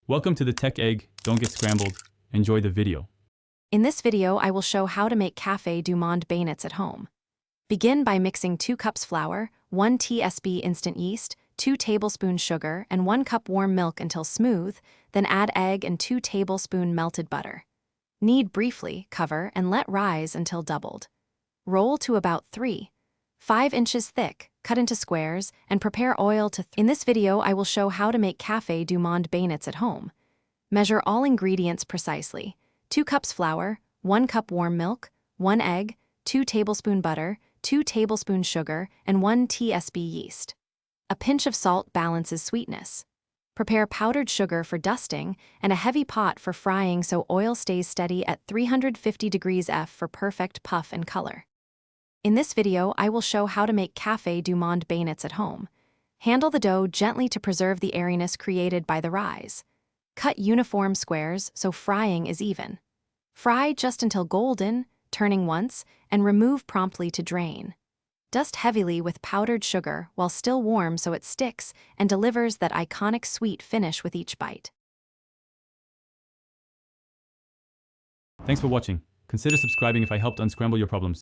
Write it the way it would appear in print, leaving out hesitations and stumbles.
Welcome to the Tech Egg. Don't get scrambled. Enjoy the video. In this video, I will show how to make Cafe Du Monde Beignets at home. Begin by mixing 2 cups flour, 1 tsp instant yeast, 2 tablespoons sugar, and 1 cup warm milk until smooth, then add egg and 2 tablespoons melted butter. Knead briefly, cover, and let rise until doubled. Roll to about 3.5 inches thick, cut into squares, and prepare oil to In this video, I will show how to make Cafe Du Monde Beignets at home. Measure all ingredients precisely. 2 cups flour, 1 cup warm milk, 1 egg, 2 tablespoons butter, 2 tablespoons sugar, and 1 tsp yeast. A pinch of salt balances sweetness. Prepare powdered sugar for dusting and a heavy pot for frying so oil stays steady at 350 degrees F for perfect puff and color. In this video, I will show how to make Cafe Du Monde Beignets at home. Handle the dough gently to preserve the airiness created by the rise. Cut uniform squares so frying is even. Fry just until golden, turning once, and remove promptly to drain. Dust heavily with powdered sugar while still warm so it sticks and delivers that iconic sweet finish with each bite. Thanks for watching. Consider subscribing if I helped unscramble your problems.